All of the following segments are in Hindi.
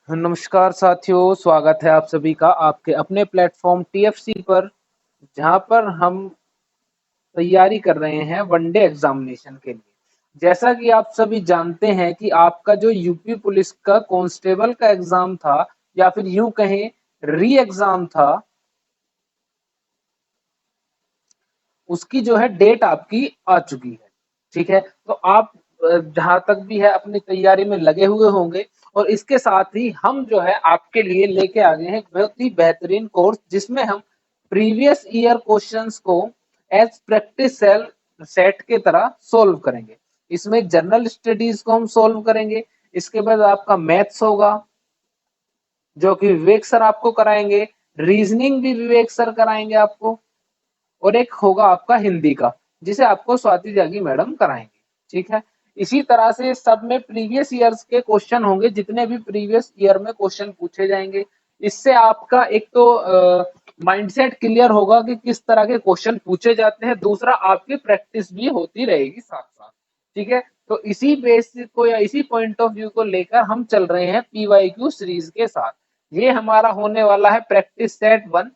नमस्कार साथियों, स्वागत है आप सभी का आपके अपने प्लेटफॉर्म टीएफसी पर, जहां पर हम तैयारी कर रहे हैं वनडे एग्जामिनेशन के लिए। जैसा कि आप सभी जानते हैं कि आपका जो यूपी पुलिस का कांस्टेबल का एग्जाम था, या फिर यूं कहें री एग्जाम था, उसकी जो है डेट आपकी आ चुकी है। ठीक है, तो आप जहां तक भी है अपनी तैयारी में लगे हुए होंगे, और इसके साथ ही हम जो है आपके लिए लेके आ गए हैं बहुत ही बेहतरीन कोर्स, जिसमें हम प्रीवियस ईयर क्वेश्चंस को एज प्रैक्टिस सेल सेट के तरह सोल्व करेंगे। इसमें जनरल स्टडीज को हम सोल्व करेंगे, इसके बाद आपका मैथ्स होगा जो कि विवेक सर आपको कराएंगे, रीजनिंग भी विवेक सर कराएंगे आपको, और एक होगा आपका हिंदी का, जिसे आपको स्वाति त्यागी मैडम कराएंगे। ठीक है, इसी तरह से सब में प्रीवियस ईयर्स के क्वेश्चन होंगे, जितने भी प्रीवियस ईयर में क्वेश्चन पूछे जाएंगे। इससे आपका एक तो माइंडसेट क्लियर होगा कि किस तरह के क्वेश्चन पूछे जाते हैं, दूसरा आपकी प्रैक्टिस भी होती रहेगी साथ साथ। ठीक है, तो इसी बेसिस को या इसी पॉइंट ऑफ व्यू को लेकर हम चल रहे हैं पीवाईक्यू सीरीज के साथ। ये हमारा होने वाला है प्रैक्टिस सेट 1,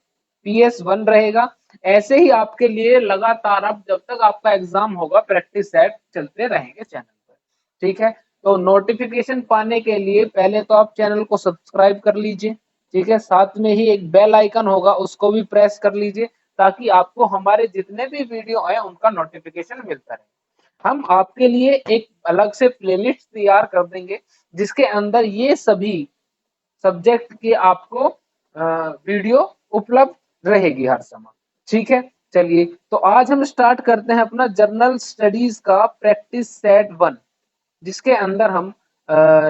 PS1 रहेगा। ऐसे ही आपके लिए लगातार अब जब तक आपका एग्जाम होगा प्रैक्टिस सेट चलते रहेंगे चैनल पर। ठीक है, तो नोटिफिकेशन पाने के लिए पहले तो आप चैनल को सब्सक्राइब कर लीजिए। ठीक है, साथ में ही एक बेल आइकन होगा, उसको भी प्रेस कर लीजिए, ताकि आपको हमारे जितने भी वीडियो है उनका नोटिफिकेशन मिलता रहे। हम आपके लिए एक अलग से प्लेलिस्ट तैयार कर देंगे, जिसके अंदर ये सभी सब्जेक्ट की आपको वीडियो उपलब्ध रहेगी हर समय। ठीक है, चलिए तो आज हम स्टार्ट करते हैं अपना जर्नल स्टडीज का प्रैक्टिस सेट 1, जिसके अंदर हम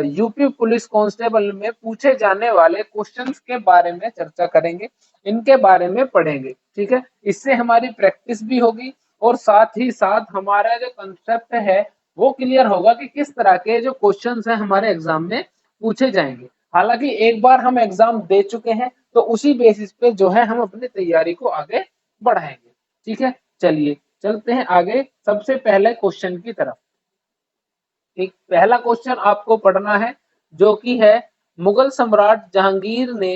यूपी पुलिस कांस्टेबल में पूछे जाने वाले क्वेश्चंस के बारे में चर्चा करेंगे, इनके बारे में पढ़ेंगे। ठीक है, इससे हमारी प्रैक्टिस भी होगी, और साथ ही साथ हमारा जो कंसेप्ट है वो क्लियर होगा कि किस तरह के जो क्वेश्चंस हैं हमारे एग्जाम में पूछे जाएंगे। हालांकि एक बार हम एग्जाम दे चुके हैं, तो उसी बेसिस पे जो है हम अपनी तैयारी को आगे बढ़ाएंगे। ठीक है, चलिए चलते हैं आगे सबसे पहले क्वेश्चन की तरफ। एक पहला क्वेश्चन आपको पढ़ना है, जो कि है मुगल सम्राट जहांगीर ने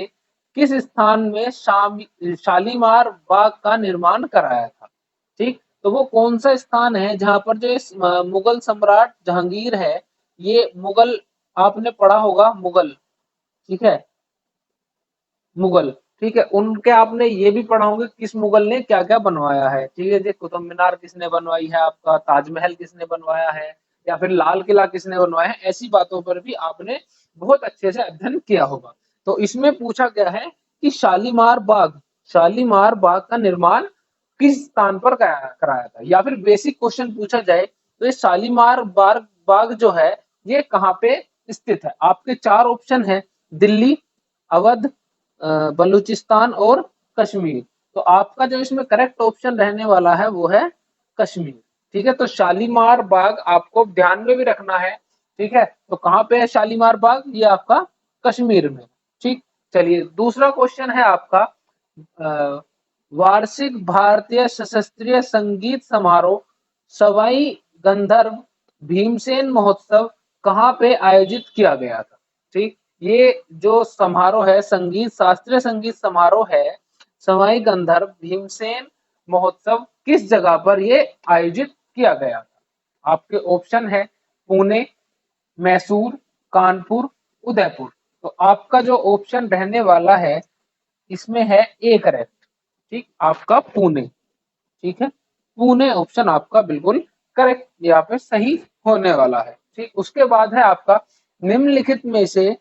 किस स्थान में शालीमार बाग का निर्माण कराया था। ठीक, तो वो कौन सा स्थान है जहां पर जो इस मुगल सम्राट जहांगीर है, ये मुगल, आपने पढ़ा होगा मुगल। ठीक है, मुगल, ठीक है, उनके आपने ये भी पढ़ा होंगे किस मुगल ने क्या क्या बनवाया है। ठीक है जी, कुतुब मीनार किसने बनवाई है, आपका ताजमहल किसने बनवाया है, या फिर लाल किला किसने बनवाया है, ऐसी बातों पर भी आपने बहुत अच्छे से अध्ययन किया होगा। तो इसमें पूछा गया है कि शालीमार बाग का निर्माण किस स्थान पर कराया था, या फिर बेसिक क्वेश्चन पूछा जाए तो ये शालीमार बाग जो है ये कहाँ पे स्थित है। आपके चार ऑप्शन है, दिल्ली, अवध, बलूचिस्तान और कश्मीर। तो आपका जो इसमें करेक्ट ऑप्शन रहने वाला है वो है कश्मीर। ठीक है, तो शालीमार बाग आपको ध्यान में भी रखना है। ठीक है, तो कहाँ पे है शालीमार बाग, ये आपका कश्मीर में। ठीक, चलिए दूसरा क्वेश्चन है आपका, वार्षिक भारतीय सशस्त्रीय संगीत समारोह सवाई गंधर्व भीमसेन महोत्सव कहाँ पे आयोजित किया गया था। ठीक, ये जो समारोह है, संगीत शास्त्रीय संगीत समारोह है, सवाई गंधर्व भीमसेन महोत्सव किस जगह पर ये आयोजित किया गया था। आपके ऑप्शन है पुणे, मैसूर, कानपुर, उदयपुर। तो आपका जो ऑप्शन रहने वाला है इसमें है ए करेक्ट। ठीक, आपका पुणे। ठीक है, पुणे ऑप्शन आपका बिल्कुल करेक्ट यहाँ पे सही होने वाला है। ठीक, उसके बाद है आपका, निम्नलिखित में से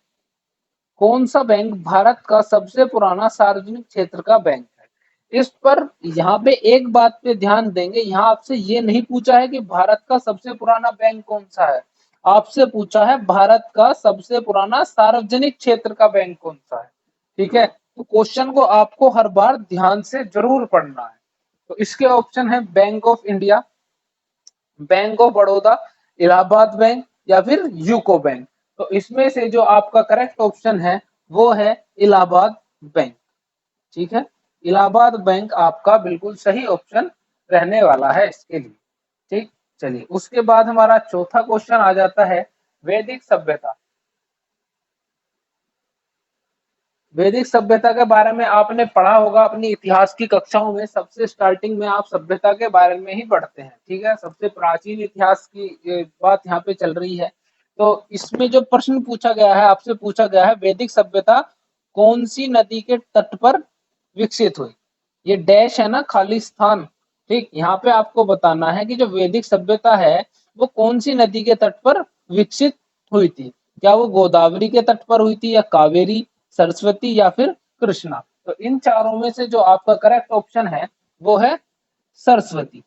कौन सा बैंक भारत का सबसे पुराना सार्वजनिक क्षेत्र का बैंक है। इस पर यहाँ पे एक बात पे ध्यान देंगे, यहाँ आपसे ये नहीं पूछा है कि भारत का सबसे पुराना बैंक कौन सा है, आपसे पूछा है भारत का सबसे पुराना सार्वजनिक क्षेत्र का बैंक कौन सा है। ठीक है, तो क्वेश्चन को आपको हर बार ध्यान से जरूर पढ़ना है। तो इसके ऑप्शन है bank of India, bank of Baroda, Allahabad bank, या फिर यूको बैंक। तो इसमें से जो आपका करेक्ट ऑप्शन है वो है इलाहाबाद बैंक। ठीक है, इलाहाबाद बैंक आपका बिल्कुल सही ऑप्शन रहने वाला है इसके लिए। ठीक, चलिए उसके बाद हमारा चौथा क्वेश्चन आ जाता है, वैदिक सभ्यता। वैदिक सभ्यता के बारे में आपने पढ़ा होगा अपनी इतिहास की कक्षाओं में। सबसे स्टार्टिंग में आप सभ्यता के बारे में ही पढ़ते हैं, ठीक है। सबसे प्राचीन इतिहास की बात यहाँ पे चल रही है। तो इसमें जो प्रश्न पूछा गया है, आपसे पूछा गया है, वैदिक सभ्यता कौन सी नदी के तट पर विकसित हुई। ये डैश है ना, खाली स्थान, ठीक। यहाँ पे आपको बताना है कि जो वैदिक सभ्यता है वो कौन सी नदी के तट पर विकसित हुई थी। क्या वो गोदावरी के तट पर हुई थी, या कावेरी, सरस्वती, या फिर कृष्णा। तो इन चारों में से जो आपका करेक्ट ऑप्शन है वो है सरस्वती,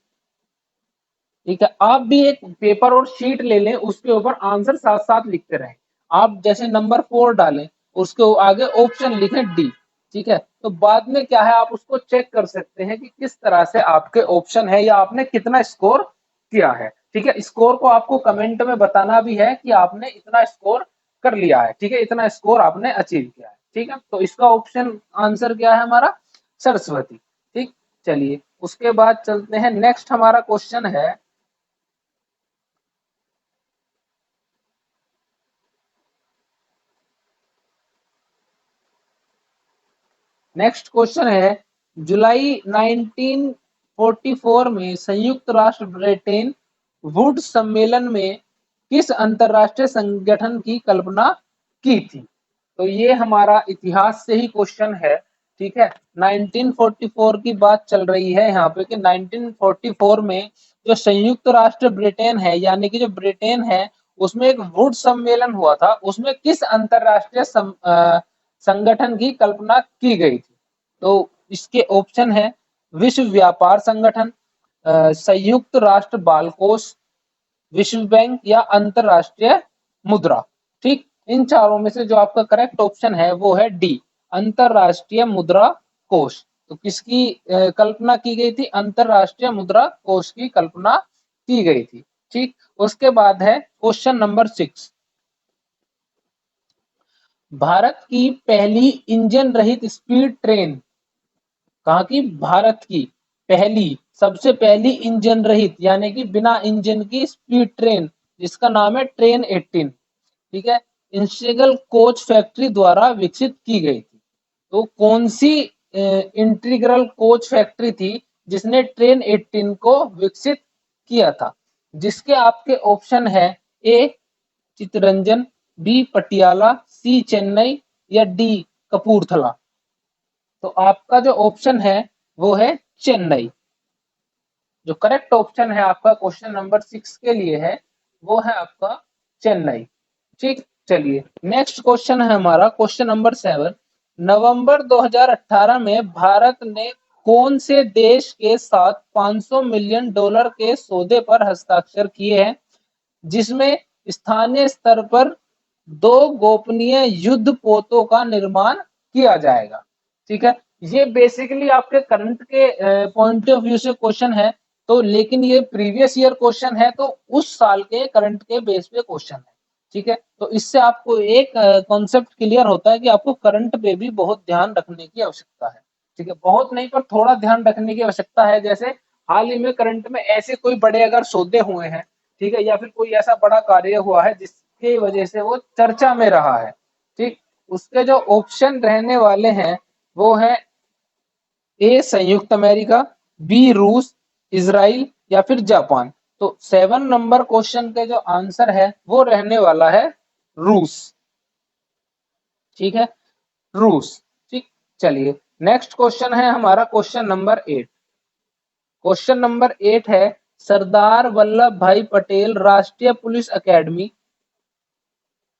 ठीक है। आप भी एक पेपर और शीट ले लें, उसके ऊपर आंसर साथ साथ लिखते रहें। आप जैसे नंबर 4 डालें, उसके आगे ऑप्शन लिखें डी, ठीक है। तो बाद में क्या है, आप उसको चेक कर सकते हैं कि किस तरह से आपके ऑप्शन है या आपने कितना स्कोर किया है, ठीक है। स्कोर को आपको कमेंट में बताना भी है कि आपने इतना स्कोर कर लिया है, ठीक है, इतना स्कोर आपने अचीव किया है, ठीक है। तो इसका ऑप्शन आंसर क्या है हमारा, सरस्वती, ठीक। चलिए उसके बाद चलते हैं, नेक्स्ट हमारा क्वेश्चन है, नेक्स्ट क्वेश्चन है, जुलाई 1944 में संयुक्त राष्ट्र ब्रिटेन वुड सम्मेलन में किस अंतरराष्ट्रीय संगठन की कल्पना की थी। तो ये हमारा इतिहास से ही क्वेश्चन है, ठीक है। 1944 की बात चल रही है यहाँ पे कि 1944 में जो संयुक्त राष्ट्र ब्रिटेन है, यानी कि जो ब्रिटेन है, उसमें एक वुड सम्मेलन हुआ था। उसमें किस अंतरराष्ट्रीय संगठन की कल्पना की गई थी। तो इसके ऑप्शन है, विश्व व्यापार संगठन, संयुक्त राष्ट्र बाल कोष, विश्व बैंक, या अंतरराष्ट्रीय मुद्रा, ठीक। इन चारों में से जो आपका करेक्ट ऑप्शन है वो है डी, अंतरराष्ट्रीय मुद्रा कोष। तो किसकी कल्पना की गई थी, अंतरराष्ट्रीय मुद्रा कोष की कल्पना की गई थी, ठीक। उसके बाद है क्वेश्चन नंबर 6, भारत की पहली इंजन रहित स्पीड ट्रेन, कहा कि भारत की पहली, सबसे पहली इंजन रहित यानी कि बिना इंजन की स्पीड ट्रेन, जिसका नाम है ट्रेन 18, ठीक है, इंस्टेगल कोच फैक्ट्री द्वारा विकसित की गई थी। तो कौन सी इंटीग्रल कोच फैक्ट्री थी जिसने ट्रेन 18 को विकसित किया था। जिसके आपके ऑप्शन है, ए चितरंजन, बी पटियाला, सी चेन्नई, या डी कपूरथला। तो आपका जो ऑप्शन है वो है चेन्नई। जो करेक्ट ऑप्शन है आपका क्वेश्चन नंबर 6 के लिए है वो है आपका चेन्नई, ठीक। चलिए नेक्स्ट क्वेश्चन है हमारा क्वेश्चन नंबर 7, नवंबर 2018 में भारत ने कौन से देश के साथ 500 मिलियन डॉलर के सौदे पर हस्ताक्षर किए हैं, जिसमें स्थानीय स्तर पर 2 गोपनीय युद्ध पोतों का निर्माण किया जाएगा, ठीक है। ये बेसिकली आपके करंट के पॉइंट ऑफ व्यू से क्वेश्चन है, तो लेकिन ये प्रीवियस ईयर क्वेश्चन है, तो उस साल के करंट के बेस पे क्वेश्चन है, ठीक है। तो इससे आपको एक कॉन्सेप्ट क्लियर होता है कि आपको करंट पे भी बहुत ध्यान रखने की आवश्यकता है, ठीक है। बहुत नहीं पर थोड़ा ध्यान रखने की आवश्यकता है। जैसे हाल ही में करंट में ऐसे कोई बड़े अगर सौदे हुए हैं, ठीक है, या फिर कोई ऐसा बड़ा कार्य हुआ है जिसकी वजह से वो चर्चा में रहा है, ठीक। उसके जो ऑप्शन रहने वाले हैं वो है, ए संयुक्त अमेरिका, बी रूस, इजराइल, या फिर जापान। तो 7 नंबर क्वेश्चन के जो आंसर है वो रहने वाला है रूस, ठीक है, रूस, ठीक। चलिए नेक्स्ट क्वेश्चन है हमारा क्वेश्चन नंबर 8। क्वेश्चन नंबर 8 है, सरदार वल्लभ भाई पटेल राष्ट्रीय पुलिस अकेडमी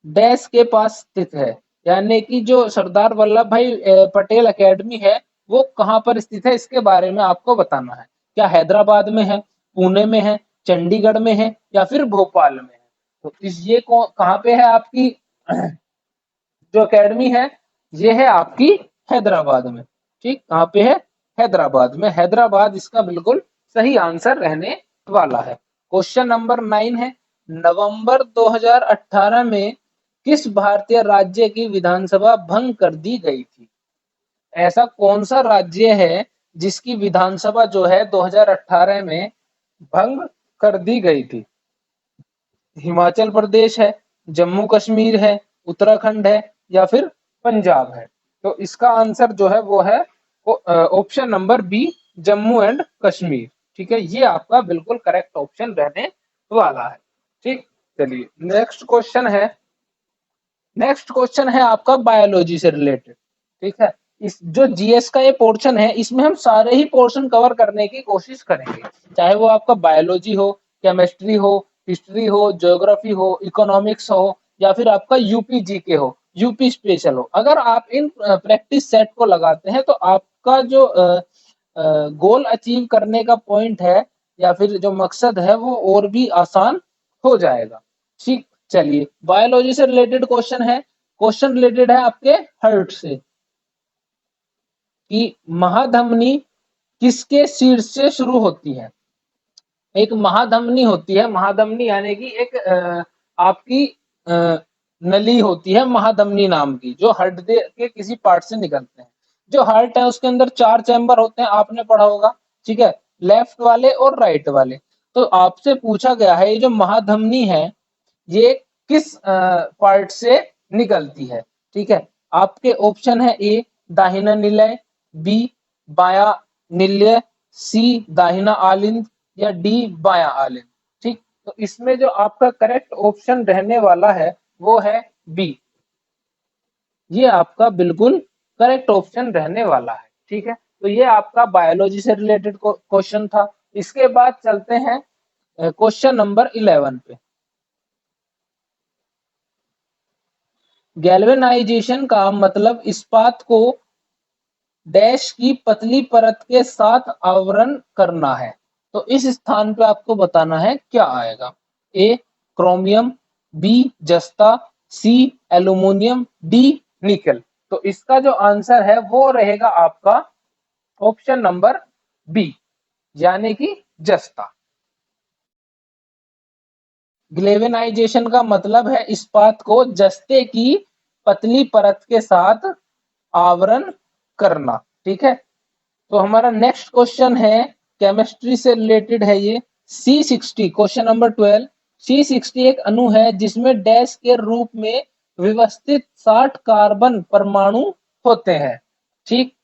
डैश के पास स्थित है। यानी कि जो सरदार वल्लभ भाई पटेल अकेडमी है वो कहाँ पर स्थित है, इसके बारे में आपको बताना है। क्या हैदराबाद में है, पुणे में है, चंडीगढ़ में है, या फिर भोपाल में है। तो इस ये कहाँ पे है आपकी जो एकेडमी है, ये है आपकी हैदराबाद में, ठीक। कहाँ पे है, हैदराबाद में। हैदराबाद इसका बिल्कुल सही आंसर रहने वाला है। क्वेश्चन नंबर 9 है, नवंबर 2018 में किस भारतीय राज्य की विधानसभा भंग कर दी गई थी। ऐसा कौन सा राज्य है जिसकी विधानसभा जो है 2018 में भंग कर दी गई थी। हिमाचल प्रदेश है, जम्मू कश्मीर है, उत्तराखंड है, या फिर पंजाब है। तो इसका आंसर जो है वो है option number B, Jammu and Kashmir. ठीक है, ये आपका बिल्कुल करेक्ट ऑप्शन रहने वाला है। ठीक, चलिए नेक्स्ट क्वेश्चन है आपका बायोलॉजी से रिलेटेड। ठीक है, इस जो जीएस का ये पोर्शन है, इसमें हम सारे ही पोर्शन कवर करने की कोशिश करेंगे, चाहे वो आपका बायोलॉजी हो, केमिस्ट्री हो, हिस्ट्री हो, ज्योग्राफी हो, इकोनॉमिक्स हो, या फिर आपका यूपी जीके हो, यूपी स्पेशल हो। अगर आप इन प्रैक्टिस सेट को लगाते हैं तो आपका जो गोल अचीव करने का पॉइंट है या फिर जो मकसद है वो और भी आसान हो जाएगा। ठीक, चलिए बायोलॉजी से रिलेटेड क्वेश्चन है। क्वेश्चन रिलेटेड है आपके हार्ट से, कि महाधमनी किसके शीर्ष से शुरू होती है। एक महाधमनी होती है, महाधमनी यानी कि एक आपकी नली होती है महाधमनी नाम की, जो हृदय के किसी पार्ट से निकलते हैं। जो हार्ट है उसके अंदर 4 चैम्बर होते हैं, आपने पढ़ा होगा। ठीक है, लेफ्ट वाले और राइट वाले। तो आपसे पूछा गया है, ये जो महाधमनी है ये किस पार्ट से निकलती है। ठीक है, आपके ऑप्शन है ए दाहिना निलय, बी बाया निलय, सी दाहिना आलिंद, या डी बाया आलिंद। ठीक, तो इसमें जो आपका करेक्ट ऑप्शन रहने वाला है वो है बी। ये आपका बिल्कुल करेक्ट ऑप्शन रहने वाला है। ठीक है, तो ये आपका बायोलॉजी से रिलेटेड क्वेश्चन था। इसके बाद चलते हैं क्वेश्चन नंबर 11 पे। गैल्वेनाइजेशन का मतलब इस्पात को डैश की पतली परत के साथ आवरण करना है। तो इस स्थान पे आपको बताना है क्या आएगा। ए क्रोमियम, बी जस्ता, सी एल्यूमिनियम, डी निकल। तो इसका जो आंसर है वो रहेगा आपका ऑप्शन नंबर बी, यानी कि जस्ता। ग्लेवेनाइजेशन का मतलब है इस्पात को जस्ते की पतली परत के साथ आवरण करना। ठीक है, तो हमारा नेक्स्ट क्वेश्चन है केमिस्ट्री से रिलेटेड है ये। C60 question number 12। C60 एक अणु है जिसमें डैश के रूप में व्यवस्थित 60 कार्बन परमाणु होते हैं। ठीक,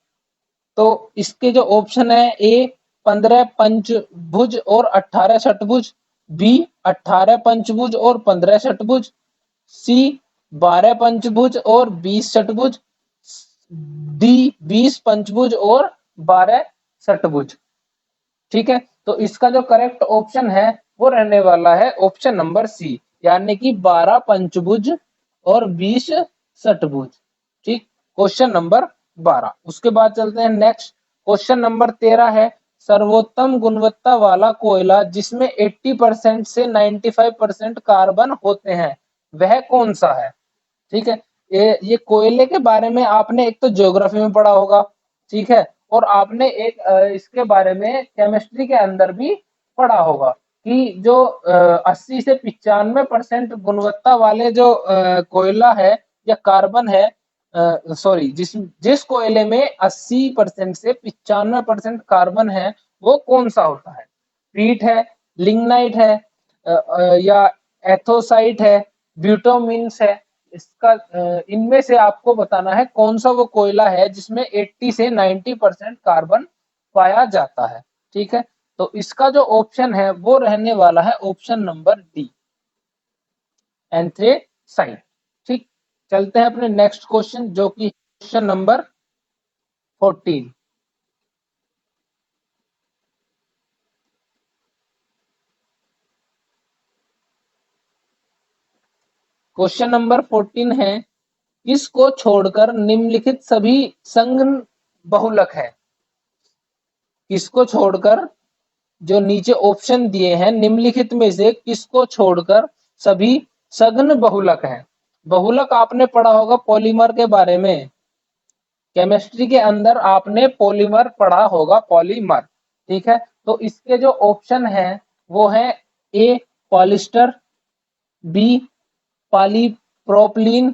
तो इसके जो ऑप्शन है ए 15 पंचभुज और 18 षटभुज, बी 18 पंचभुज और 15 षटभुज, सी 12 पंचभुज और 20 षटभुज, डी 20 पंचभुज और 12 षटभुज। ठीक है, तो इसका जो करेक्ट ऑप्शन है वो रहने वाला है ऑप्शन नंबर सी, यानी कि 12 पंचभुज और 20 षटभुज। ठीक, क्वेश्चन नंबर 12। उसके बाद चलते हैं नेक्स्ट, क्वेश्चन नंबर 13 है सर्वोत्तम गुणवत्ता वाला कोयला जिसमें 80% से 95% कार्बन होते हैं, वह कौन सा है। ठीक है, ये कोयले के बारे में आपने एक तो ज्योग्राफी में पढ़ा होगा। ठीक है, और आपने एक इसके बारे में केमिस्ट्री के अंदर भी पढ़ा होगा कि जो 80 से 95% गुणवत्ता वाले जो कोयला है या कार्बन है, सॉरी, जिस कोयले में 80% से 95% कार्बन है वो कौन सा होता है। पीट है, लिग्नाइट है, या एथोसाइट है, ब्यूटोमिन्स है। इसका इनमें से आपको बताना है कौन सा वो कोयला है जिसमें 80 से 90% कार्बन पाया जाता है। ठीक है, तो इसका जो ऑप्शन है वो रहने वाला है ऑप्शन नंबर डी, एंथ्रेसाइट। ठीक, चलते हैं अपने नेक्स्ट क्वेश्चन जो कि क्वेश्चन नंबर 14। क्वेश्चन नंबर 14 है किसको छोड़कर निम्नलिखित सभी संघ बहुलक है। किसको छोड़कर, जो नीचे ऑप्शन दिए हैं निम्नलिखित में से किसको छोड़कर सभी सघन बहुलक हैं। बहुलक आपने पढ़ा होगा पॉलीमर के बारे में, केमिस्ट्री के अंदर आपने पॉलीमर पढ़ा होगा, पॉलीमर। ठीक है, तो इसके जो ऑप्शन है वो है ए पॉलिस्टर, बी पॉलीप्रोपिलीन,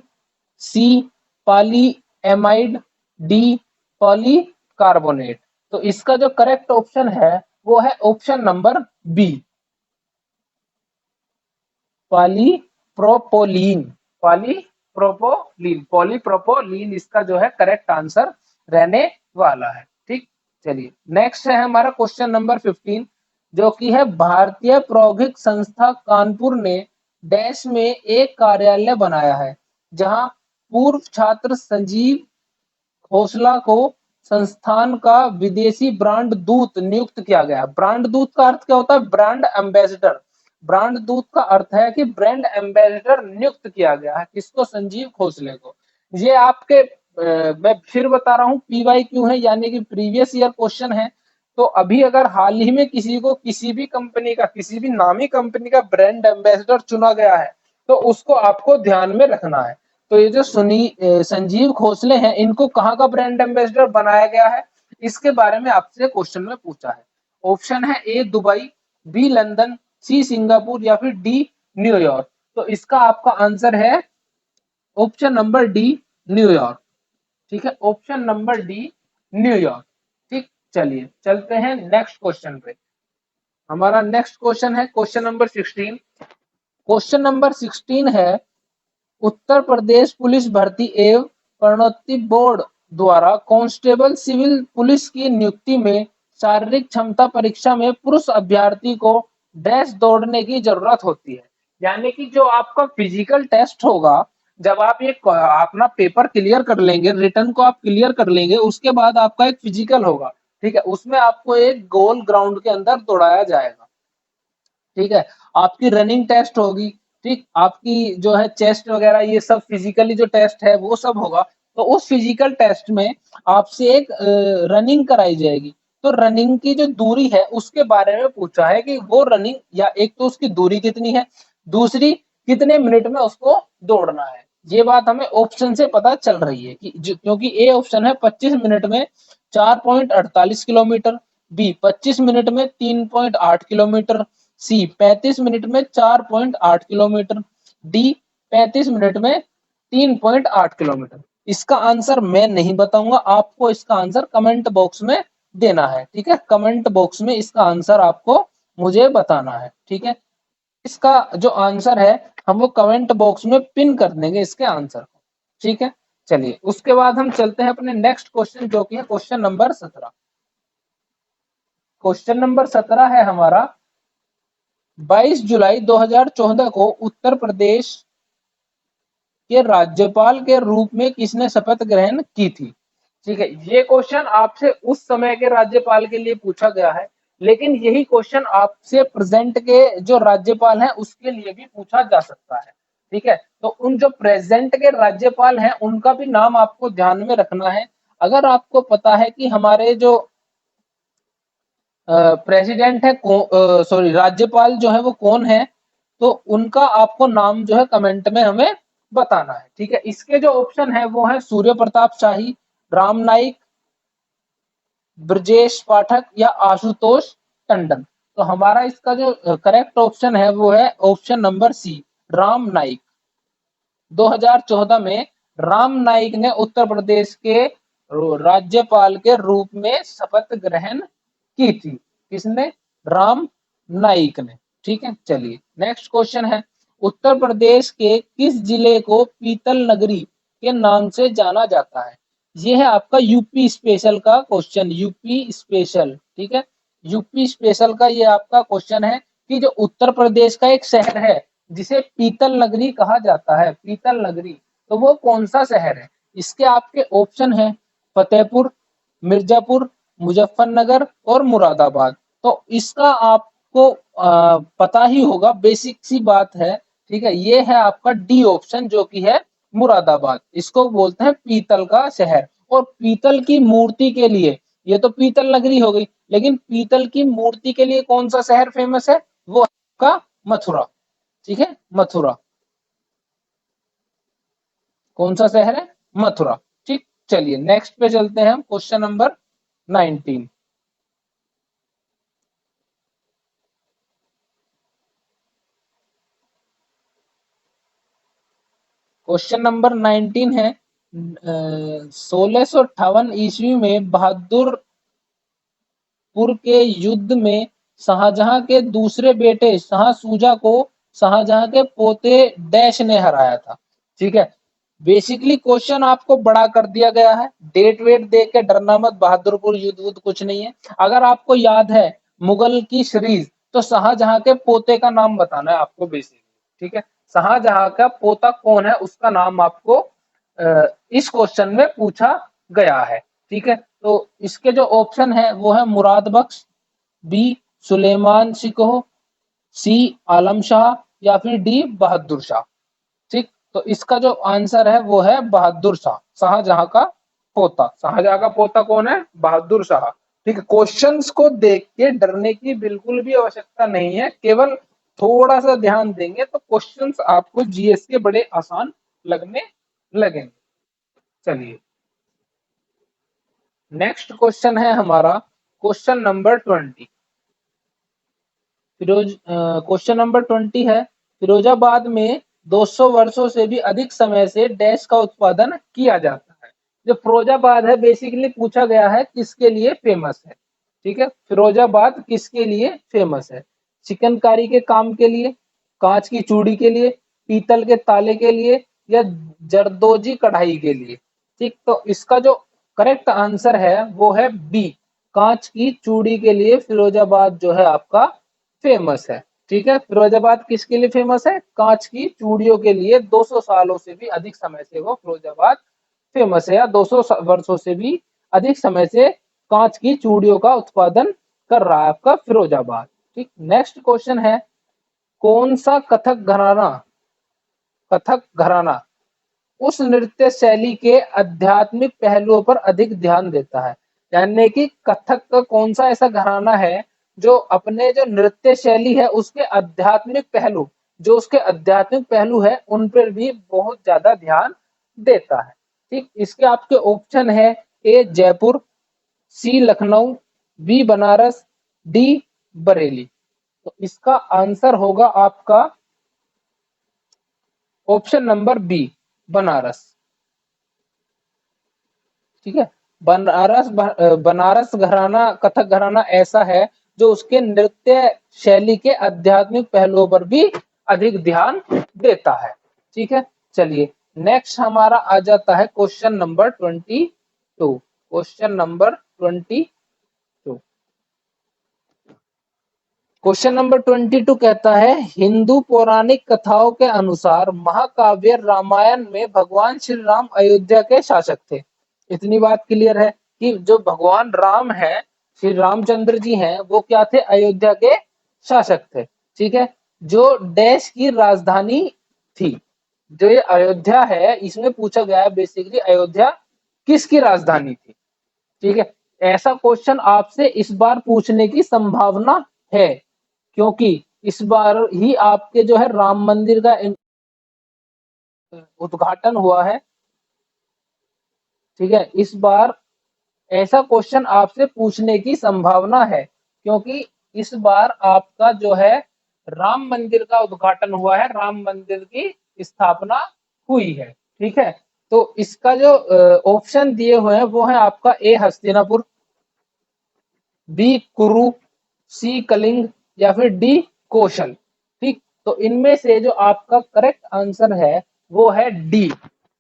सी पॉलीएमाइड, डी पॉलीकार्बोनेट। तो इसका जो करेक्ट ऑप्शन है वो है ऑप्शन नंबर बी, पॉलीप्रोपोलीन। पॉलीप्रोपोलीन, पॉलीप्रोपोलीन इसका जो है करेक्ट आंसर रहने वाला है। ठीक, चलिए नेक्स्ट है हमारा क्वेश्चन नंबर 15, जो कि है भारतीय प्रौद्योगिक संस्था कानपुर ने डैश में एक कार्यालय बनाया है, जहां पूर्व छात्र संजीव खोसला को संस्थान का विदेशी ब्रांड दूत नियुक्त किया गया। ब्रांड दूत का अर्थ क्या होता है? Brand ambassador. ब्रांड दूत का अर्थ है कि ब्रांड एम्बेसडर नियुक्त किया गया है। किसको? संजीव खोसले को। ये आपके मैं फिर बता रहा हूँ PYQ है, यानी कि प्रीवियस ईयर क्वेश्चन है। तो अभी अगर हाल ही में किसी को किसी भी कंपनी का, किसी भी नामी कंपनी का ब्रांड एम्बेसडर चुना गया है, तो उसको आपको ध्यान में रखना है। तो ये जो संजीव खोसले हैं, इनको कहाँ का ब्रांड एम्बेसडर बनाया गया है, इसके बारे में आपसे क्वेश्चन में पूछा है। ऑप्शन है A Dubai, B London, C Singapore या फिर डी न्यूयॉर्क। तो इसका आपका आंसर है ऑप्शन नंबर डी, न्यूयॉर्क। ठीक है, ऑप्शन नंबर डी, न्यूयॉर्क। ठीक, चलिए चलते हैं नेक्स्ट क्वेश्चन पे। हमारा नेक्स्ट क्वेश्चन है क्वेश्चन नंबर 16। क्वेश्चन नंबर 16 है, उत्तर प्रदेश पुलिस भर्ती एवं प्रोन्नति बोर्ड द्वारा कांस्टेबल सिविल पुलिस की नियुक्ति में शारीरिक क्षमता परीक्षा में पुरुष अभ्यर्थी को डैश दौड़ने की जरूरत होती है। यानी कि जो आपका फिजिकल टेस्ट होगा, जब आप ये अपना पेपर क्लियर कर लेंगे, रिटर्न को आप क्लियर कर लेंगे, उसके बाद आपका एक फिजिकल होगा। ठीक है, उसमें आपको एक गोल ग्राउंड के अंदर दौड़ाया जाएगा। ठीक है, आपकी रनिंग टेस्ट होगी। ठीक, आपकी जो है चेस्ट वगैरह ये सब फिजिकली जो टेस्ट है वो सब होगा। तो उस फिजिकल टेस्ट में आपसे एक रनिंग कराई जाएगी। तो रनिंग की जो दूरी है उसके बारे में पूछा है कि वो रनिंग, या एक तो उसकी दूरी कितनी है, दूसरी कितने मिनट में उसको दौड़ना है। ये बात हमें ऑप्शन से पता चल रही है कि क्योंकि ए ऑप्शन है 25 मिनट में 4.48 किलोमीटर, बी 25 मिनट में 3.8 किलोमीटर, सी 35 मिनट में 4.8 किलोमीटर, डी 35 मिनट में 3.8 किलोमीटर। इसका आंसर मैं नहीं बताऊंगा, आपको इसका आंसर कमेंट बॉक्स में देना है। ठीक है, कमेंट बॉक्स में इसका आंसर आपको मुझे बताना है। ठीक है, इसका जो आंसर है हम वो कमेंट बॉक्स में पिन कर देंगे इसके आंसर को। ठीक है, चलिए उसके बाद हम चलते हैं अपने नेक्स्ट क्वेश्चन, जो कि है क्वेश्चन नंबर 17। क्वेश्चन नंबर 17 है हमारा, 22 जुलाई 2014 को उत्तर प्रदेश के राज्यपाल के रूप में किसने शपथ ग्रहण की थी? ठीक है, ये क्वेश्चन आपसे उस समय के राज्यपाल के लिए पूछा गया है, लेकिन यही क्वेश्चन आपसे प्रेजेंट के जो राज्यपाल हैं उसके लिए भी पूछा जा सकता है। ठीक है, तो उन जो प्रेजेंट के राज्यपाल हैं उनका भी नाम आपको ध्यान में रखना है। अगर आपको पता है कि हमारे जो प्रेसिडेंट है, सॉरी राज्यपाल जो है वो कौन है, तो उनका आपको नाम जो है कमेंट में हमें बताना है। ठीक है, इसके जो ऑप्शन है वो है सूर्य प्रताप शाही, राम नाईक, ब्रजेश पाठक या आशुतोष टंडन। तो हमारा इसका जो करेक्ट ऑप्शन है वो है option number C, Ram Naik. 2014 में राम नाईक ने उत्तर प्रदेश के राज्यपाल के रूप में शपथ ग्रहण की थी। किसने? राम नाईक ने। ठीक है, चलिए नेक्स्ट क्वेश्चन है, उत्तर प्रदेश के किस जिले को पीतल नगरी के नाम से जाना जाता है? ये है आपका यूपी स्पेशल का क्वेश्चन, यूपी स्पेशल। ठीक है, यूपी स्पेशल का ये आपका क्वेश्चन है कि जो उत्तर प्रदेश का एक शहर है जिसे पीतल नगरी कहा जाता है, पीतल नगरी, तो वो कौन सा शहर है? इसके आपके ऑप्शन है फतेहपुर, मिर्जापुर, मुजफ्फरनगर और मुरादाबाद। तो इसका आपको पता ही होगा, बेसिक सी बात है। ठीक है, ये है आपका डी ऑप्शन, जो कि है मुरादाबाद। इसको बोलते हैं पीतल का शहर। और पीतल की मूर्ति के लिए, ये तो पीतल नगरी हो गई, लेकिन पीतल की मूर्ति के लिए कौन सा शहर फेमस है? वो आपका मथुरा। ठीक है, मथुरा। कौन सा शहर है? मथुरा। ठीक, चलिए नेक्स्ट पे चलते हैं हम, क्वेश्चन नंबर 19। क्वेश्चन नंबर 19 है, 1658 ईस्वी में बहादुरपुर के युद्ध में शाहजहां के दूसरे बेटे शाह सूजा को शाहजहां के पोते डैश ने हराया था। ठीक है, बेसिकली क्वेश्चन आपको बड़ा कर दिया गया है, डेट वेट दे के डरना मत, बहादुरपुर युद्ध वुद्ध कुछ नहीं है। अगर आपको याद है मुगल की सीरीज, तो शाहजहां के पोते का नाम बताना है आपको बेसिकली, ठीक है। शाहजहां का पोता कौन है उसका नाम आपको इस क्वेश्चन में पूछा गया है, ठीक है। तो इसके जो ऑप्शन है वो है मुराद बख्श, बी सुलेमान शिकोह, सी आलम शाह, या फिर डी बहादुर शाह। ठीक, तो इसका जो आंसर है वो है बहादुर शाह, शाहजहां का पोता। शाहजहां का पोता कौन है? बहादुर शाह। ठीक है, क्वेश्चंस को देख के डरने की बिल्कुल भी आवश्यकता नहीं है, केवल थोड़ा सा ध्यान देंगे तो क्वेश्चंस आपको जीएस के बड़े आसान लगने लगेंगे। चलिए, नेक्स्ट क्वेश्चन है हमारा question number 20। Firoz question number 20 है, फिरोजाबाद में 200 वर्षों से भी अधिक समय से डैश का उत्पादन किया जाता है। जो फिरोजाबाद है बेसिकली पूछा गया है किसके लिए फेमस है, ठीक है। फिरोजाबाद किसके लिए फेमस है? चिकनकारी के काम के लिए, कांच की चूड़ी के लिए, पीतल के ताले के लिए, या जरदोजी कढ़ाई के लिए। ठीक, तो इसका जो करेक्ट आंसर है वो है बी, कांच की चूड़ी के लिए फिरोजाबाद जो है आपका फेमस है। ठीक है, फिरोजाबाद किसके लिए फेमस है? कांच की चूड़ियों के लिए। 200 सालों से भी अधिक समय से वो फिरोजाबाद फेमस है, या 200 वर्षों से भी अधिक समय से कांच की चूड़ियों का उत्पादन कर रहा है आपका फिरोजाबाद। ठीक, नेक्स्ट क्वेश्चन है, कौन सा कथक घराना उस नृत्य शैली के आध्यात्मिक पहलुओं पर अधिक ध्यान देता है? यानी कि कथक का कौन सा ऐसा घराना है जो अपने जो नृत्य शैली है उसके आध्यात्मिक पहलू, जो उसके आध्यात्मिक पहलू है उन पर भी बहुत ज्यादा ध्यान देता है। ठीक, इसके आपके ऑप्शन है, ए जयपुर, सी लखनऊ, बी बनारस, डी बरेली। तो इसका आंसर होगा आपका ऑप्शन नंबर बी, बनारस। ठीक है, बनारस घराना, कथक घराना ऐसा है जो उसके नृत्य शैली के आध्यात्मिक पहलुओं पर भी अधिक ध्यान देता है। ठीक है, चलिए नेक्स्ट हमारा आ जाता है question number 22। Question number 22, question number 22 कहता है, हिंदू पौराणिक कथाओं के अनुसार महाकाव्य रामायण में भगवान श्री राम अयोध्या के शासक थे। इतनी बात क्लियर है कि जो भगवान राम है, श्री रामचंद्र जी हैं, वो क्या थे? अयोध्या के शासक थे। ठीक है, जो देश की राजधानी थी, जो ये अयोध्या है, इसमें पूछा गया है बेसिकली अयोध्या किसकी राजधानी थी। ठीक है, ऐसा क्वेश्चन आपसे इस बार पूछने की संभावना है, क्योंकि इस बार ही आपके जो है राम मंदिर का उद्घाटन हुआ है। ठीक है, इस बार ऐसा क्वेश्चन आपसे पूछने की संभावना है, क्योंकि इस बार आपका जो है राम मंदिर का उद्घाटन हुआ है, राम मंदिर की स्थापना हुई है। ठीक है, तो इसका जो ऑप्शन दिए हुए हैं वो है आपका ए हस्तिनापुर, बी कुरु, सी कलिंग, या फिर डी कौशल। ठीक, तो इनमें से जो आपका करेक्ट आंसर है वो है डी,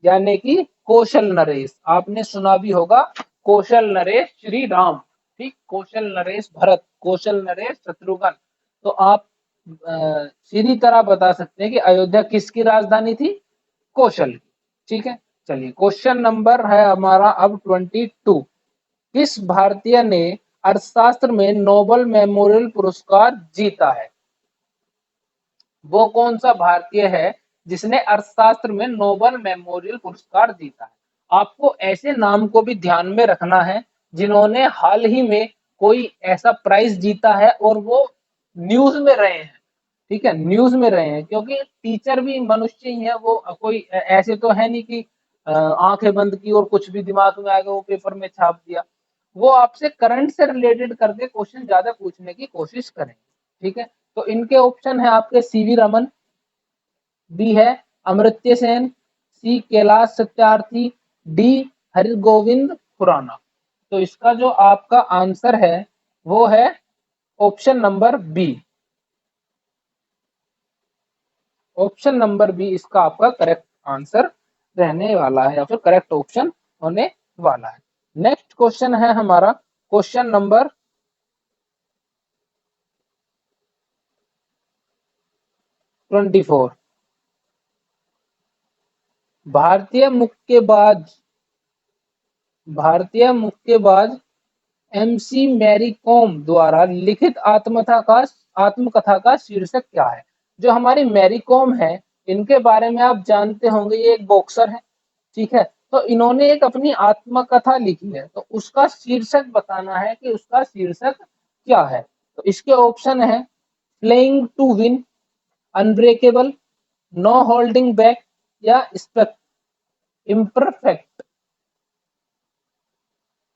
यानी कि कौशल नरेश। आपने सुना भी होगा कौशल नरेश श्री राम। ठीक, कौशल नरेश भरत, कौशल नरेश शत्रुघ्न। तो आप सीधी तरह बता सकते हैं कि अयोध्या किसकी राजधानी थी? कौशल की। ठीक है, चलिए क्वेश्चन नंबर है हमारा अब 22। किस भारतीय ने अर्थशास्त्र में नोबेल मेमोरियल पुरस्कार जीता है? वो कौन सा भारतीय है जिसने अर्थशास्त्र में नोबेल मेमोरियल पुरस्कार जीता है? आपको ऐसे नाम को भी ध्यान में रखना है जिन्होंने हाल ही में कोई ऐसा प्राइज जीता है और वो न्यूज में रहे हैं। ठीक है, न्यूज में रहे हैं, क्योंकि टीचर भी मनुष्य ही है, वो कोई ऐसे तो है नहीं कि आंखें बंद की और कुछ भी दिमाग में आ गया वो पेपर में छाप दिया। वो आपसे करंट से रिलेटेड करके क्वेश्चन ज्यादा पूछने की कोशिश करें। ठीक है, तो इनके ऑप्शन है आपके सीवी रमन, बी है अमर्त्य सेन, सी कैलाश सत्यार्थी, डी हरिगोविंद खुराना। तो इसका जो आपका आंसर है वो है option number B, option number B इसका आपका करेक्ट आंसर रहने वाला है या फिर करेक्ट ऑप्शन होने वाला है। नेक्स्ट क्वेश्चन है हमारा क्वेश्चन नंबर 24। भारतीय मुक्केबाज एमसी मैरी कॉम द्वारा लिखित आत्मकथा का शीर्षक क्या है? जो हमारी मैरी कॉम है, इनके बारे में आप जानते होंगे, ये एक बॉक्सर है, ठीक है। तो इन्होंने एक अपनी आत्मकथा लिखी है, तो उसका शीर्षक बताना है कि उसका शीर्षक क्या है। तो इसके ऑप्शन है Playing to Win, Unbreakable, No Holding Back या इम्परफेक्ट।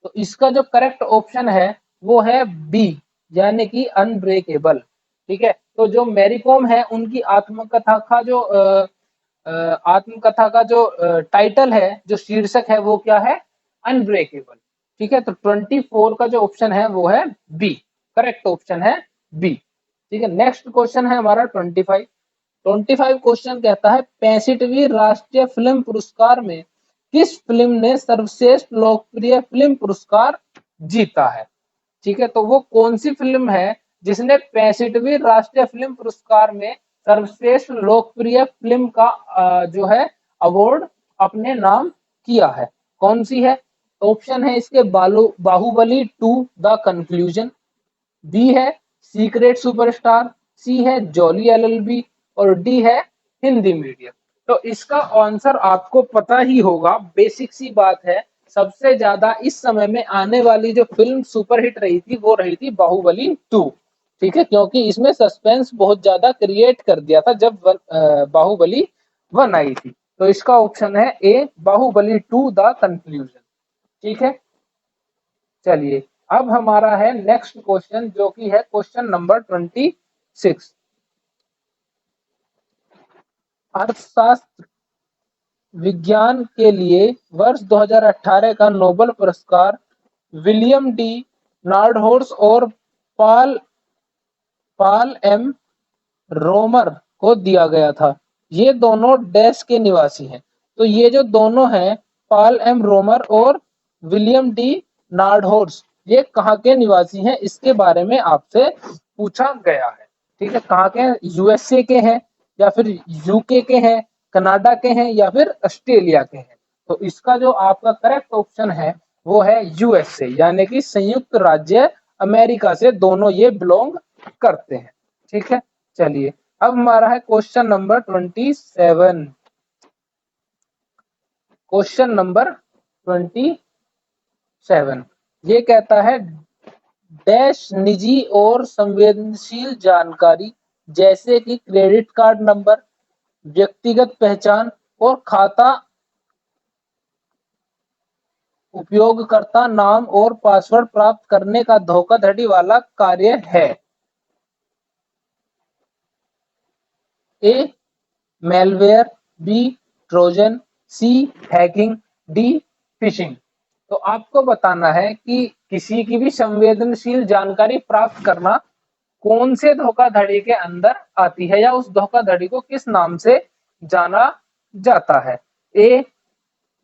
तो इसका जो करेक्ट ऑप्शन है वो है बी, यानी कि अनब्रेकेबल। ठीक है, तो जो मैरी कॉम है उनकी आत्मकथा का जो टाइटल है, जो शीर्षक है वो क्या है? अनब्रेकेबल। ठीक है, तो 24 का जो ऑप्शन है वो है बी, करेक्ट ऑप्शन है बी। ठीक है, नेक्स्ट क्वेश्चन है हमारा 25 क्वेश्चन कहता है 65वीं राष्ट्रीय फिल्म पुरस्कार में किस फिल्म ने सर्वश्रेष्ठ लोकप्रिय फिल्म पुरस्कार जीता है? ठीक है, तो वो कौन सी फिल्म है जिसने 65वीं राष्ट्रीय फिल्म पुरस्कार में सर्वश्रेष्ठ लोकप्रिय फिल्म का जो है अवार्ड अपने नाम किया है? कौन सी है? ऑप्शन है इसके बाहुबली 2 द कंक्लूजन, बी है सीक्रेट सुपरस्टार, सी है जॉली एलएलबी और डी है हिंदी मीडियम। तो इसका आंसर आपको पता ही होगा, बेसिक सी बात है। सबसे ज्यादा इस समय में आने वाली जो फिल्म सुपरहिट रही थी वो रही थी बाहुबली 2। ठीक है, क्योंकि इसमें सस्पेंस बहुत ज्यादा क्रिएट कर दिया था जब बाहुबली 1 आई थी। तो इसका ऑप्शन है ए, बाहुबली 2 द कंक्लूजन। ठीक है, चलिए अब हमारा है नेक्स्ट क्वेश्चन, जो कि है क्वेश्चन नंबर 26। अर्थशास्त्र विज्ञान के लिए वर्ष 2018 का नोबेल पुरस्कार विलियम डी नार्डहॉर्स और पॉल पॉल एम रोमर को दिया गया था। ये दोनों डैश के निवासी हैं। तो ये जो दोनों हैं, पॉल एम रोमर और विलियम डी नार्डहॉर्स, ये कहाँ के निवासी हैं, इसके बारे में आपसे पूछा गया है। ठीक है, कहाँ के हैं? यूएसए के हैं या फिर यूके के हैं, कनाडा के हैं या फिर ऑस्ट्रेलिया के हैं। तो इसका जो आपका करेक्ट ऑप्शन है वो है यूएसए, यानी कि संयुक्त राज्य अमेरिका से दोनों ये बिलोंग करते हैं। ठीक है, चलिए अब हमारा है क्वेश्चन नंबर 27। क्वेश्चन नंबर 27 ये कहता है डैश निजी और संवेदनशील जानकारी जैसे कि क्रेडिट कार्ड नंबर, व्यक्तिगत पहचान और खाता उपयोगकर्ता नाम और पासवर्ड प्राप्त करने का धोखाधड़ी वाला कार्य है। ए मेलवेयर, बी ट्रोजन, सी हैकिंग, डी फिशिंग। तो आपको बताना है कि किसी की भी संवेदनशील जानकारी प्राप्त करना कौन से धोखाधड़ी के अंदर आती है या उस धोखाधड़ी को किस नाम से जाना जाता है। ए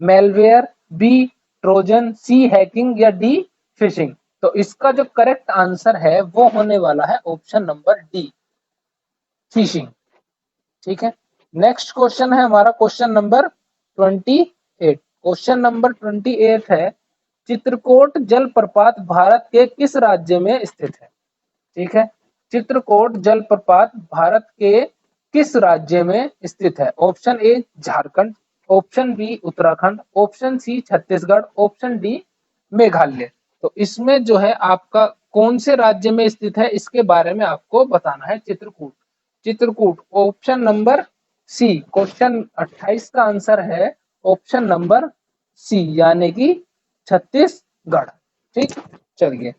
मेलवेयर, बी ट्रोजन, सी हैकिंग या डी फिशिंग। तो इसका जो करेक्ट आंसर है वो होने वाला है ऑप्शन नंबर डी, फिशिंग। ठीक है, नेक्स्ट क्वेश्चन है हमारा क्वेश्चन नंबर 28। क्वेश्चन नंबर 28 है चित्रकूट जलप्रपात भारत के किस राज्य में स्थित है? ठीक है, चित्रकूट जलप्रपात भारत के किस राज्य में स्थित है? Option A Jharkhand, option B Uttarakhand, option C Chhattisgarh, option D Meghalaya. तो इसमें जो है आपका कौन से राज्य में स्थित है इसके बारे में आपको बताना है। Chitrakoot option number C, question 28 का आंसर है ऑप्शन नंबर सी, यानी कि छत्तीसगढ़। ठीक, चलिए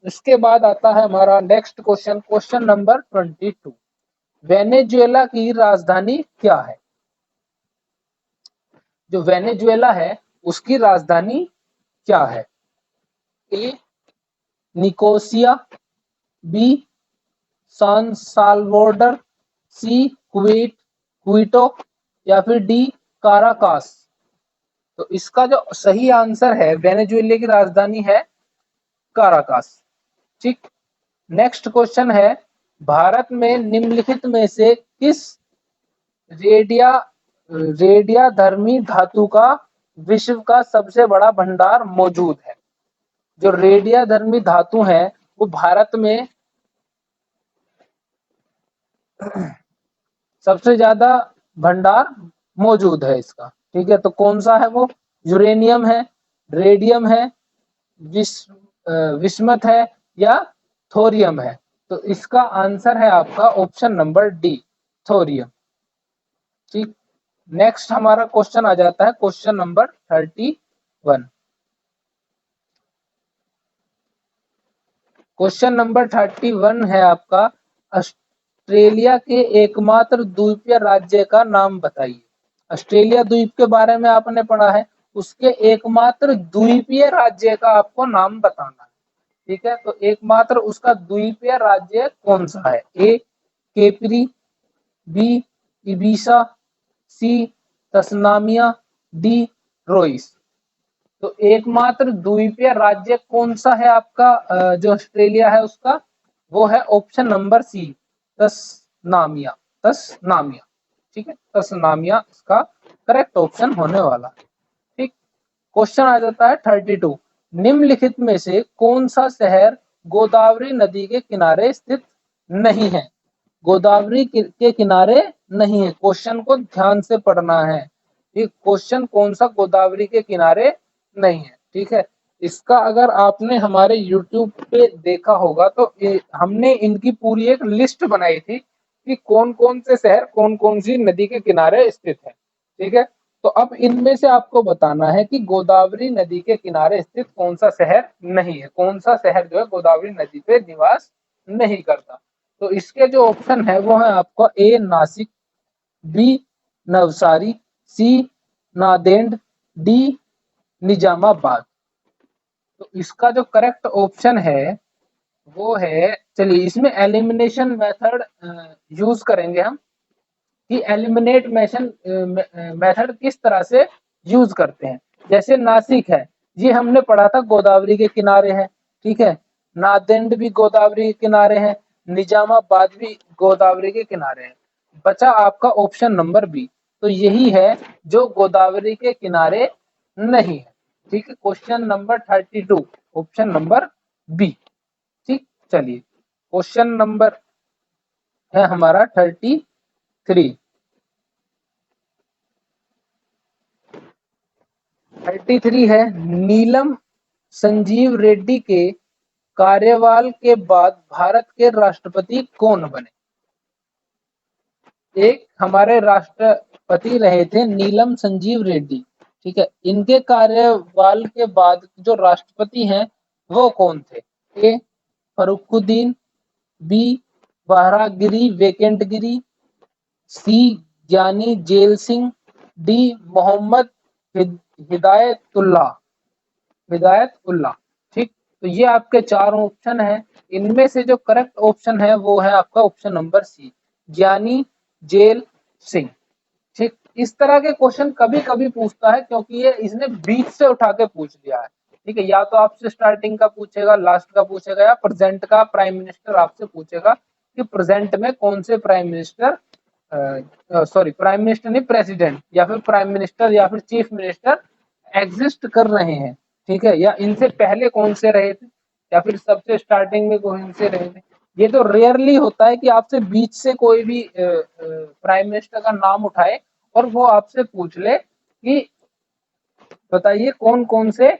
इसके बाद आता है हमारा next question, question number 22। Venezuela की राजधानी क्या है? जो वेनेजुएला है उसकी राजधानी क्या है? ए निकोसिया, बी सान साल्वोडर, सी क्वेटो या फिर डी काराकास। तो इसका जो सही आंसर है, वेनेजुएला की राजधानी है काराकास। ठीक। नेक्स्ट क्वेश्चन है, भारत में निम्नलिखित में से किस रेडिया रेडिया धर्मी धातु का विश्व का सबसे बड़ा भंडार मौजूद है? जो रेडिया धर्मी धातु है वो भारत में सबसे ज्यादा भंडार मौजूद है इसका। ठीक है, तो कौन सा है वो? यूरेनियम है, रेडियम है, विस्मत है या थोरियम है? तो इसका आंसर है आपका ऑप्शन नंबर डी, थोरियम। ठीक। नेक्स्ट हमारा क्वेश्चन आ जाता है क्वेश्चन नंबर 31। क्वेश्चन नंबर 31 है आपका, ऑस्ट्रेलिया के एकमात्र द्वीपीय राज्य का नाम बताइए। ऑस्ट्रेलिया द्वीप के बारे में आपने पढ़ा है, उसके एकमात्र द्वीपीय राज्य का आपको नाम बताना है। ठीक है, तो एकमात्र उसका द्वीपीय राज्य कौन सा है? ए केपरी, बी इबीसा, सी तस्मानिया, डी रोइस। तो एकमात्र द्वीपीय राज्य कौन सा है आपका जो ऑस्ट्रेलिया है उसका? वो है option number C, Tasmania. Tasmania. ठीक है, तस्मानिया इसका करेक्ट ऑप्शन होने वाला। ठीक। क्वेश्चन आ जाता है 32, निम्नलिखित में से कौन सा शहर गोदावरी नदी के किनारे स्थित नहीं है? गोदावरी के किनारे नहीं है, क्वेश्चन को ध्यान से पढ़ना है। ठीक, क्वेश्चन कौन सा गोदावरी के किनारे नहीं है? ठीक है, इसका अगर आपने हमारे YouTube पे देखा होगा तो हमने इनकी पूरी एक लिस्ट बनाई थी कि कौन कौन से शहर कौन कौन सी नदी के किनारे स्थित है। ठीक है, तो अब इनमें से आपको बताना है कि गोदावरी नदी के किनारे स्थित कौन सा शहर नहीं है, कौन सा शहर जो है गोदावरी नदी पे निवास नहीं करता। तो इसके जो ऑप्शन है वो है आपका ए नासिक, बी नवसारी, सी नांदेड़, डी निजामाबाद। तो इसका जो करेक्ट ऑप्शन है वो है, चलिए इसमें एलिमिनेशन मेथड यूज करेंगे हम कि एलिमिनेट मेथड किस तरह से यूज करते हैं। जैसे नासिक है, ये हमने पढ़ा था गोदावरी के किनारे है। ठीक है, नांदेड़ भी गोदावरी के किनारे है, निजामाबाद भी गोदावरी के किनारे है। बचा आपका ऑप्शन नंबर बी, तो यही है जो गोदावरी के किनारे नहीं है। ठीक है, question number 32 option number B. ठीक, चलिए क्वेश्चन नंबर है हमारा 33। 33 है, नीलम संजीव रेड्डी के कार्यकाल के बाद भारत के राष्ट्रपति कौन बने? एक हमारे राष्ट्रपति रहे थे नीलम संजीव रेड्डी। ठीक है, इनके कार्यकाल के बाद जो राष्ट्रपति हैं वो कौन थे? ए फरुखुद्दीन, बी वारागिरी वेंकटगिरी, सी ज्ञानी जेल सिंह, डी मोहम्मद हिदायतुल्लाह। हिदायतुल्लाह। ठीक, तो ये आपके चार ऑप्शन है, इनमें से जो करेक्ट ऑप्शन है वो है आपका ऑप्शन नंबर सी, ज्ञानी जेल सिंह। ठीक, इस तरह के क्वेश्चन कभी कभी पूछता है क्योंकि ये इसने बीच से उठा के पूछ लिया है। ठीक है, या तो आपसे स्टार्टिंग का पूछेगा, लास्ट का पूछेगा, या प्रेजेंट का प्राइम मिनिस्टर आपसे पूछेगा कि प्रेजेंट में कौन से prime minister, sorry prime minister नहीं, प्रेसिडेंट या फिर प्राइम मिनिस्टर या फिर चीफ मिनिस्टर एग्जिस्ट कर रहे हैं। ठीक है, या इनसे पहले कौन से रहे थे, या फिर सबसे स्टार्टिंग में कौन से रहे थे। ये तो रेयरली होता है कि आपसे बीच से कोई भी प्राइम मिनिस्टर का नाम उठाए और वो आपसे पूछ ले कि बताइए कौन कौन से,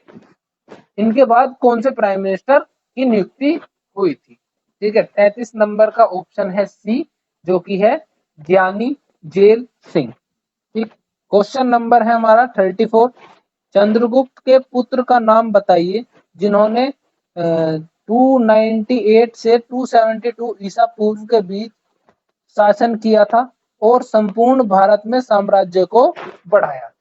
इनके बाद कौन से प्राइम मिनिस्टर की नियुक्ति हुई थी। ठीक है, 33 नंबर का ऑप्शन है सी, जो कि है ज्ञानी जेल सिंह। ठीक, क्वेश्चन नंबर है हमारा 34, चंद्रगुप्त के पुत्र का नाम बताइए जिन्होंने 298 से 272 ईसा पूर्व के बीच शासन किया था और संपूर्ण भारत में साम्राज्य को बढ़ाया था।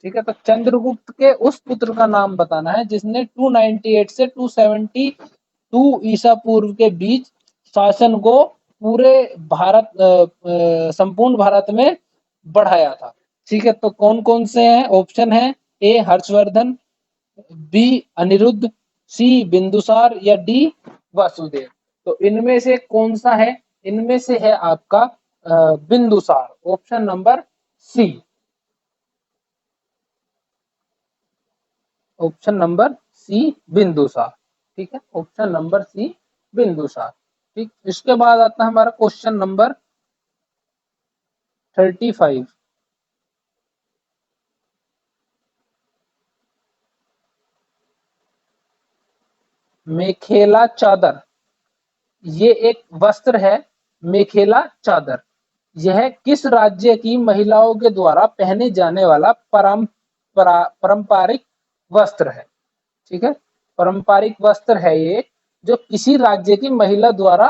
ठीक है, तो चंद्रगुप्त के उस पुत्र का नाम बताना है जिसने 298 से 272 ईसा पूर्व के बीच शासन को पूरे भारत संपूर्ण भारत में बढ़ाया था। ठीक है, तो कौन कौन से हैं ऑप्शन है? ए हर्षवर्धन, बी अनिरुद्ध, सी बिंदुसार या डी वासुदेव। तो इनमें से कौन सा है? इनमें से है आपका Bindusar, option number C. Option number C Bindusar. ठीक है, ऑप्शन नंबर सी बिंदुसार। ठीक, इसके बाद आता है हमारा क्वेश्चन नंबर 35। मेखेला चादर, ये एक वस्त्र है। मेखेला चादर यह किस राज्य की महिलाओं के द्वारा पहने जाने वाला पारंपरिक वस्त्र है? ठीक है, पारंपरिक वस्त्र है ये, जो किसी राज्य की महिला द्वारा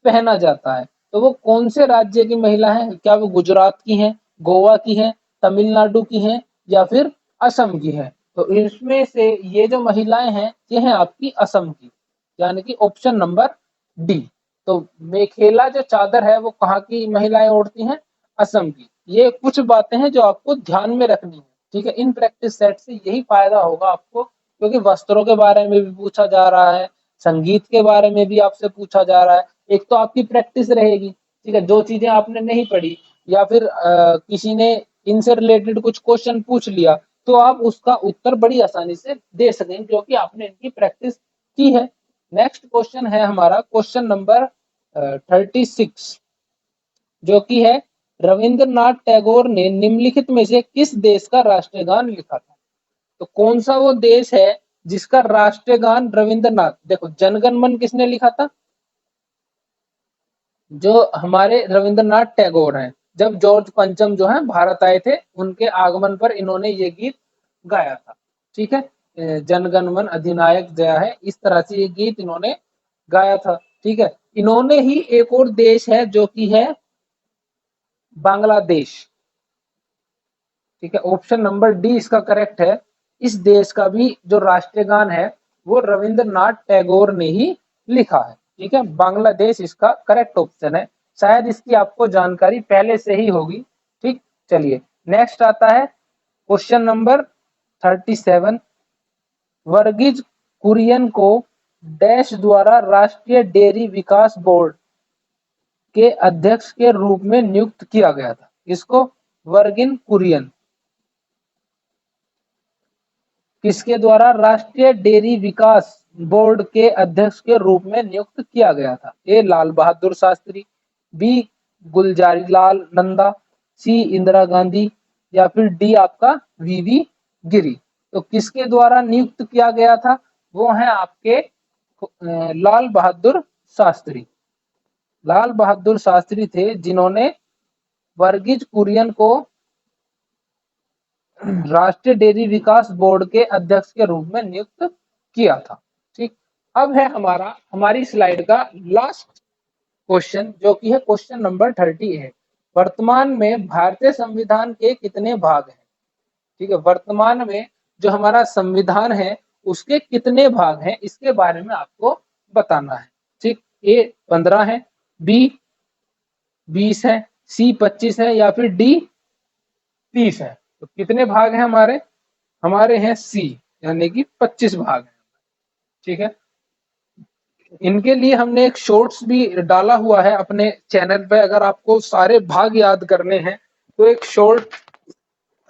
पहना जाता है। तो वो कौन से राज्य की महिला है? क्या वो गुजरात की है, गोवा की है, तमिलनाडु की है या फिर असम की है? तो इसमें से ये जो महिलाएं हैं ये है आपकी असम की, यानी कि ऑप्शन नंबर डी। तो मेखेला जो चादर है वो कहाँ की महिलाएं ओढ़ती हैं? असम की। ये कुछ बातें हैं जो आपको ध्यान में रखनी है। ठीक है, इन प्रैक्टिस सेट से यही फायदा होगा आपको, क्योंकि वस्त्रों के बारे में भी पूछा जा रहा है, संगीत के बारे में भी आपसे पूछा जा रहा है। एक तो आपकी प्रैक्टिस रहेगी, ठीक है, जो चीजें आपने नहीं पढ़ी या फिर किसी ने इनसे रिलेटेड कुछ क्वेश्चन पूछ लिया तो आप उसका उत्तर बड़ी आसानी से दे सकें, क्योंकि आपने इनकी प्रैक्टिस की है। नेक्स्ट क्वेश्चन है हमारा क्वेश्चन नंबर 36, जो कि है रविंद्रनाथ टैगोर ने निम्नलिखित में से किस देश का राष्ट्रगान लिखा था? तो कौन सा वो देश है जिसका राष्ट्रगान रविंद्रनाथ, देखो जनगण मन किसने लिखा था? जो हमारे रविंद्रनाथ टैगोर हैं। जब जॉर्ज पंचम जो है भारत आए थे, उनके आगमन पर इन्होंने ये गीत गाया था। ठीक है, जनगण मन अधिनायक जया है, इस तरह से ये गीत इन्होंने गाया था। ठीक है, इन्होंने ही एक और देश है जो कि है बांग्लादेश। ठीक है, ऑप्शन नंबर डी इसका करेक्ट है। इस देश का भी जो राष्ट्रीय गान है वो रविंद्रनाथ टैगोर ने ही लिखा है। ठीक है, बांग्लादेश इसका करेक्ट ऑप्शन है। शायद इसकी आपको जानकारी पहले से ही होगी। ठीक, चलिए नेक्स्ट आता है क्वेश्चन नंबर 37। वर्गीज कुरियन को डैश द्वारा राष्ट्रीय डेयरी विकास बोर्ड के अध्यक्ष के रूप में नियुक्त किया गया था? इसको वर्गिन कुरियन किसके द्वारा राष्ट्रीय डेयरी विकास बोर्ड के अध्यक्ष के रूप में नियुक्त किया गया था? ए लाल बहादुर शास्त्री, बी गुलजारी लाल नंदा, सी इंदिरा गांधी या फिर डी आपका वीवी गिरी। तो किसके द्वारा नियुक्त किया गया था? वो है आपके लाल बहादुर शास्त्री। लाल बहादुर शास्त्री थे जिन्होंने वर्गीज कुरियन को राष्ट्रीय डेयरी विकास बोर्ड के अध्यक्ष के रूप में नियुक्त किया था। ठीक, अब है हमारी स्लाइड का लास्ट क्वेश्चन, जो कि है क्वेश्चन नंबर 38। वर्तमान में भारतीय संविधान के कितने भाग हैं? ठीक है, वर्तमान में जो हमारा संविधान है उसके कितने भाग हैं, इसके बारे में आपको बताना है। ठीक, ए 15 है, बी 20 है, सी 25 है या फिर डी 30 है। तो कितने भाग हैं हमारे हैं सी, यानी कि 25 भाग हैं। ठीक है, इनके लिए हमने एक शॉर्ट्स भी डाला हुआ है अपने चैनल पे। अगर आपको सारे भाग याद करने हैं तो एक शॉर्ट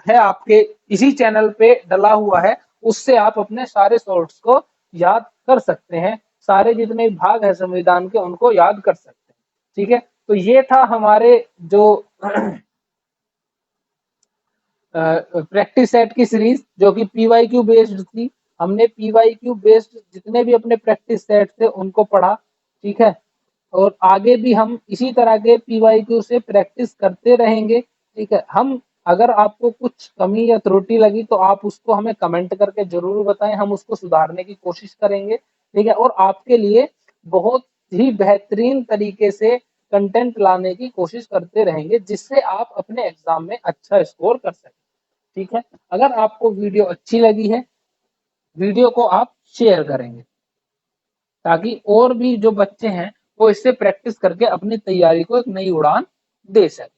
है आपके इसी चैनल पे डला हुआ है, उससे आप अपने सारे शॉर्ट्स को याद कर सकते हैं। सारे जितने भाग है संविधान के उनको याद कर सकते हैं। ठीक है, तो ये था हमारे जो प्रैक्टिस सेट की सीरीज, जो कि पीवाईक्यू बेस्ड थी। हमने पीवाईक्यू बेस्ड जितने भी अपने प्रैक्टिस सेट थे उनको पढ़ा। ठीक है, और आगे भी हम इसी तरह के पीवाईक्यू से प्रैक्टिस करते रहेंगे। ठीक है, हम अगर आपको कुछ कमी या त्रुटि लगी तो आप उसको हमें कमेंट करके जरूर बताएं, हम उसको सुधारने की कोशिश करेंगे। ठीक है, और आपके लिए बहुत ही बेहतरीन तरीके से कंटेंट लाने की कोशिश करते रहेंगे, जिससे आप अपने एग्जाम में अच्छा स्कोर कर सकें। ठीक है, अगर आपको वीडियो अच्छी लगी है, वीडियो को आप शेयर करेंगे ताकि और भी जो बच्चे हैं वो इससे प्रैक्टिस करके अपनी तैयारी को एक नई उड़ान दे सके।